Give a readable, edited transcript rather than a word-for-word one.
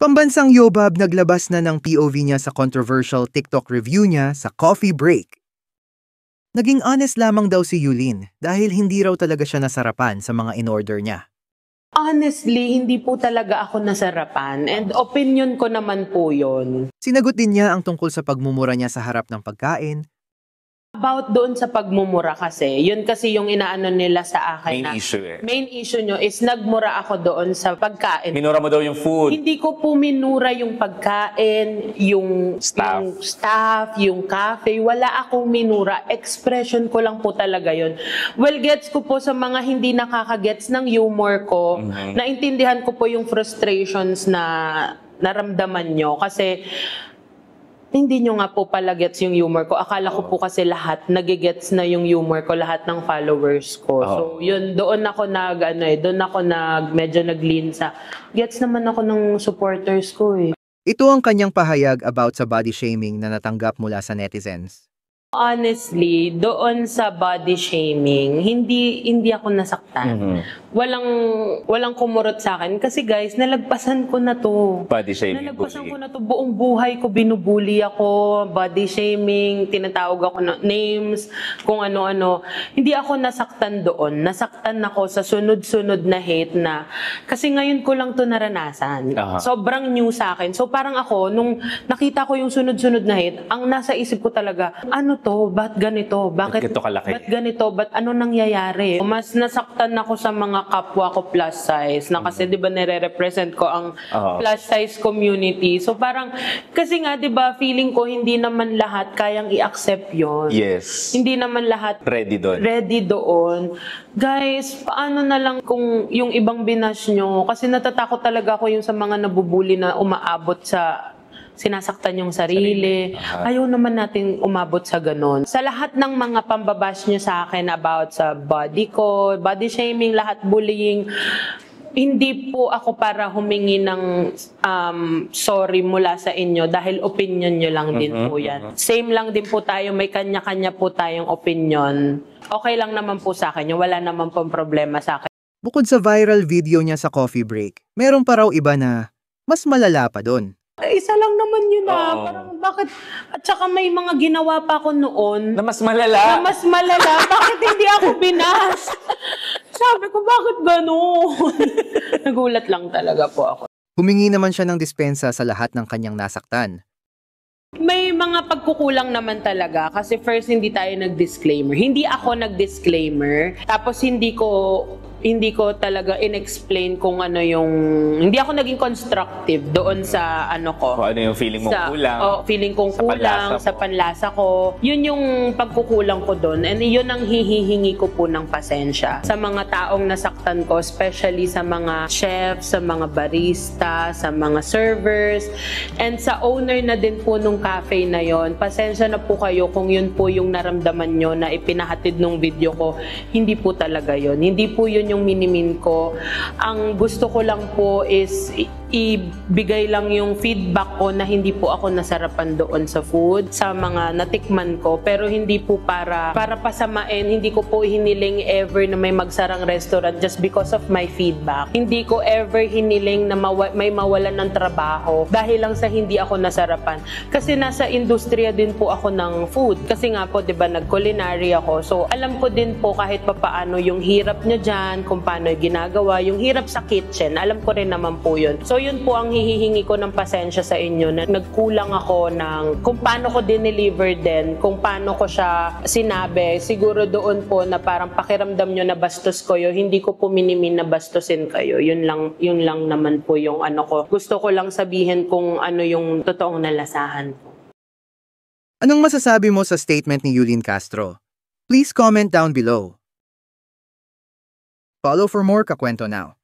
Pambansang Yobab naglabas na ng POV niya sa controversial TikTok review niya sa Coffee Break. Naging honest lamang daw si Yulin dahil hindi raw talaga siya nasarapan sa mga in-order niya. Honestly, hindi po talaga ako nasarapan and opinion ko naman po yun. Sinagot din niya ang tungkol sa pagmumura niya sa harap ng pagkain. About doon sa pagmumura kasi, yun kasi yung inaano nila sa akin Main issue eh. Main issue nyo is nagmura ako doon sa pagkain. Minura mo daw yung food. Hindi ko po minura yung pagkain, yung staff, yung cafe. Wala akong minura. Expression ko lang po talaga yun. Well, gets ko po sa mga hindi nakakagets ng humor ko. Naintindihan ko po yung frustrations na naramdaman nyo. Kasi hindi nyo nga po pala gets yung humor ko. Akala ko po kasi lahat, nagigets na yung humor ko, lahat ng followers ko. So, yun, doon ako medyo nag-lean sa, gets naman ako ng supporters ko eh. Ito ang kanyang pahayag about sa body shaming na natanggap mula sa netizens. Honestly, doon sa body shaming, hindi ako nasaktan. Walang kumurot sa akin kasi guys, nalagpasan ko na to. Body shaming. Nalagpasan ko na to. Buong buhay ko binubuli ako, body shaming, tinatawag ako ng names, kung ano-ano. Hindi ako nasaktan doon. Nasaktan ako sa sunod-sunod na hate na kasi ngayon ko lang to naranasan. Sobrang new sa akin. So parang ako, nung nakita ko yung sunod-sunod na hate, ang nasa isip ko talaga, ano to? Ba't ganito? Bakit ganito? Ba't ano nangyayari? Mas nasaktan ako sa mga kapwa ko plus size na kasi 'di ba nire-represent ko ang plus size community. So parang kasi nga 'di ba feeling ko hindi naman lahat kayang i-accept 'yon. Yes. Hindi naman lahat ready doon. Guys, paano na lang kung yung ibang binash nyo? Kasi natatakot talaga ako yung sa mga nabubuli na umaabot sa sinasaktan yung sarili. Ayaw naman natin umabot sa ganun. Sa lahat ng mga pambabash nyo sa akin about sa body ko, body shaming, lahat bullying, hindi po ako para humingi ng sorry mula sa inyo dahil opinion nyo lang din po yan. Same lang din po tayo, may kanya-kanya po tayong opinion. Okay lang naman po sa akin, wala naman pong problema sa akin. Bukod sa viral video niya sa Coffee Break, meron pa raw iba na mas malala pa doon. Isa lang naman yun parang bakit, at saka may mga ginawa pa ako noon na mas malala. Bakit hindi ako binas? Sabi ko, bakit gano'n? Nagulat lang talaga po ako. Humingi naman siya ng dispensa sa lahat ng kanyang nasaktan. May mga pagkukulang naman talaga kasi first hindi tayo nag-disclaimer. Hindi ako nag-disclaimer. Tapos hindi ko talaga in-explain kung ano yung, hindi ako naging constructive doon sa ano ko. Kung ano yung feeling mong kulang. Feeling kong kulang sa panlasa ko. Yun yung pagkukulang ko doon. And yun ang hihihingi ko po ng pasensya sa mga taong nasaktan ko, especially sa mga chefs, sa mga barista, sa mga servers, and sa owner na din po nung cafe na yon. Pasensya na po kayo kung yun po yung naramdaman nyo na ipinahatid nung video ko. Hindi po talaga yun. Hindi po yun yung minimin ko. Ang gusto ko lang po is ibigay lang yung feedback ko na hindi po ako nasarapan doon sa food, sa mga natikman ko, pero hindi po para pasamain. Hindi ko po hiniling ever na may magsarang restaurant just because of my feedback. Hindi ko ever hiniling na may mawalan ng trabaho dahil lang sa hindi ako nasarapan. Kasi nasa industriya din po ako ng food. Kasi nga po, 'di ba, nag-culinary ako. So, alam ko din po kahit papaano yung hirap nyo dyan, kung paano ginagawa, yung hirap sa kitchen. Alam ko rin naman po yun. So, yun po ang hihihingi ko ng pasensya sa inyo na nagkulang ako ng kung paano ko dineliver din, kung paano ko siya sinabi. Siguro doon po na parang pakiramdam nyo na bastos ko yun, hindi ko po minimin na bastusin kayo. Yun lang naman po yung ano ko. Gusto ko lang sabihin kung ano yung totoong nalasahan ko. Anong masasabi mo sa statement ni Yulin Castro? Please comment down below. Follow for more Kakwento Now.